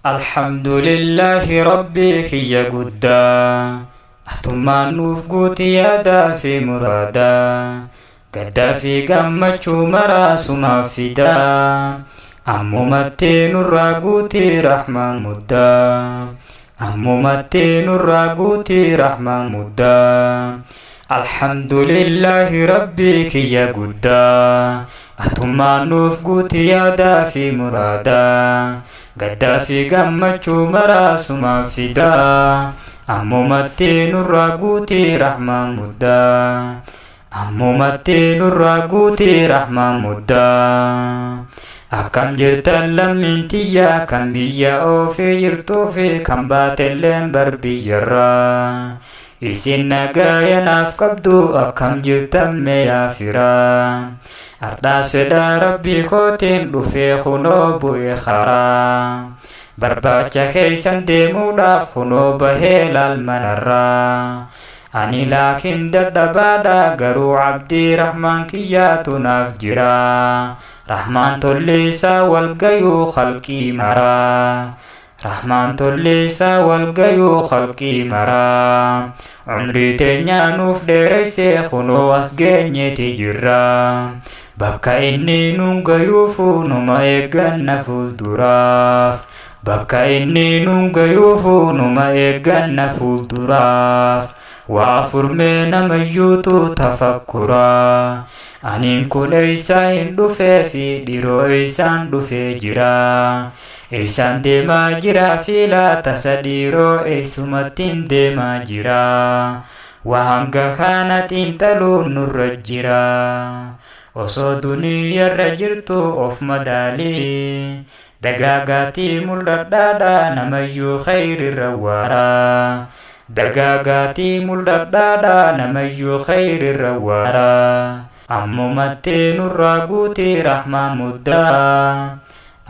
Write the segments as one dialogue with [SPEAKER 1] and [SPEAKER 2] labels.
[SPEAKER 1] Alhamdulillahi rabbi kiyya guddaa atummaan nuuf guuti yaadaa fi muraadaa gaddaa fi gammachuu maraasumaaf fidaa ammumattee nurraa guutii rahmaan muddaa ammumattee nurraa guutii rahmaan muddaa Alhamdulillahi rabbi kiyya guddaa atummaan nuuf guuti yaadaa fi muraadaa gaddaa fi gammachuu maraasumaaf fidaa ammumattee nurraa guutii rahmaan muddaa ammumattee nurraa guutii rahmaan muddaa akkam jirtan lammiin tiyyaa kan biyya oofee jirtuu fi kan baatelleen bar biyyarraa isin nagaa naaf qabdu akkam jirtan meeyaa firaa Ardaas fedhaa rabbii kootiin dhufee kunoo bu'e karaa barbaacha keeysan deemuudhaaf kunoo bahee laal manarraa ani laakiin dadhabaadha garuu abdii rahmaan kiyyaatu naaf jira rahmaan tolleessaa walgayuu khalqii maraa rahmaan tolleessaa walgayuu khalqii maraa umrii teenyaa nuuf dheereysee kunoo as geenyeeti jirra bakka inni nun gayuufu numa eegganna fuulduraaf bakka inni nun gayuufu numa eegganna fuulduraaf waa furmee namayyuutu tafakkuraa aniin kun eeysaa hin dhufee fi dhiroo eeysaan dhufee jira eeysaan deemaa jira fi laata sadhiiroo eeysumattiin deemaa jira waa hanga kana xiinxaluun nurra jira osoo duniyaarra jirtu of madaalii dagaagaatii mul'adhaadha namayyuu khayrirra waaraa dagaagaatii mul'adhaadha namayyuu khayrirra waaraa ammumattee nurraa guutii rahmaan muddaa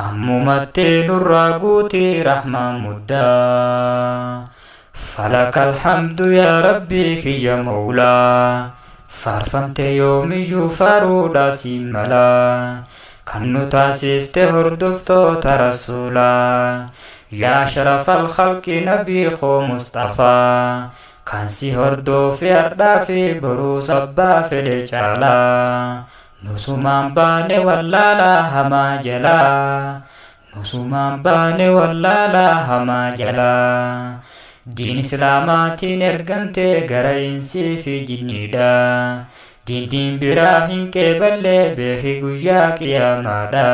[SPEAKER 1] ammumattee nurraa guutii rahmaan muddaa falakal hamdu yaa rabbii kiyya mawlaa faarfamte yoomiyyuu faaruudha si malaa kan nu taasifte hordoftoota rasuulaa yaa sharafal khalqi nabii koo mustafaa kan si hordofe ardhaa fi boruus abbaa fedhe caalaa nusumaan baane wallaalaa hamaa jalaa nusumaan baane wallaalaa hamaa jalaa diin islaamaatiin ergamte gara insii fi jinniidha diin biraa hin qeeballee beeki guyyaa qiyaamaadha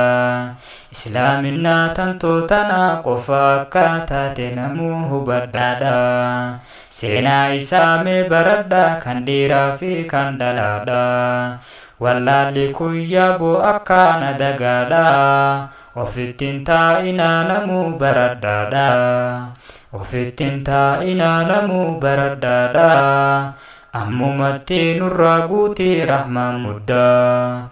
[SPEAKER 1] islaaminaa tantootanaa qofa akka taate namuu hubadhaadha seenaa isaa mee baradha kan dhiiraa fi kan dhalaadha wallaalli kun yaaboo akkaana dagaadha ofittiin taa'inaa namuu baradhaadha ofittiin taa'inaa namuu baradhaadha ammumattee nurraa guutii rahmaan muddaa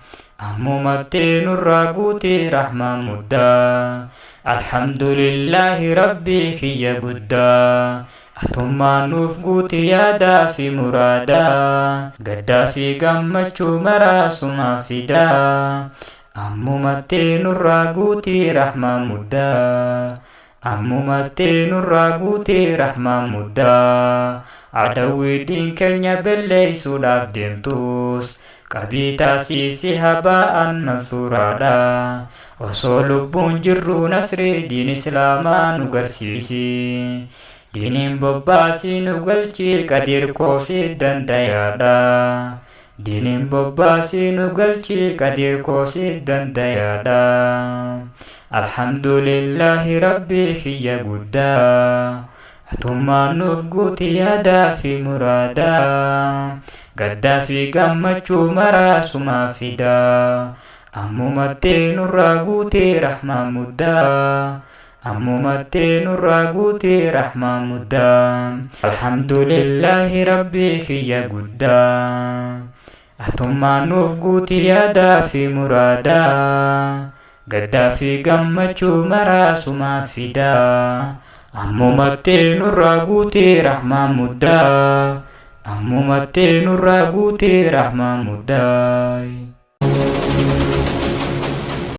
[SPEAKER 1] ammumattee nurraa guutii rahmaan muddaa alhamdulillahi rabbii kiyya guddaa atummaan nuuf guutii yaadaa fi muraadaa gaddaa fi gammachuu maraasumaaf fidaa ammumattee nurraa guutii rahmaan muddaa ammumattee nurraa guutii rahmaan muddaa adawwii diin keenya belleeysuudhaaf deemtus qabii taasiisi habaa'an mansuuraadha osoo lubbuun jirru nasrii diin islaamaa nu garsiisi diiniin bobbaasii nu galchii qadir koosii dandayaadha diiniin bobbaasii nu galchii qadir koosii dandayaadha Alhamdulillahi rabbii kiyya guddaa atummaan nuuf guutii yaadaa fi muraadaa gaddaa fi gammachuu maraasumaaf fidaa ammumattee nurraa guutii rahmaan muddaa ammumattee nurraa guutii rahmaan muddaa Alhamdulillahi rabbii kiyya guddaa atummaan nuuf guutii yaadaa fi muraadaa gaddaa fi gammachuu maraasumaaf fidaa ammumattee nurraa guutii rahmaan muddaa ammumattee nurraa guutii rahmaan muddaa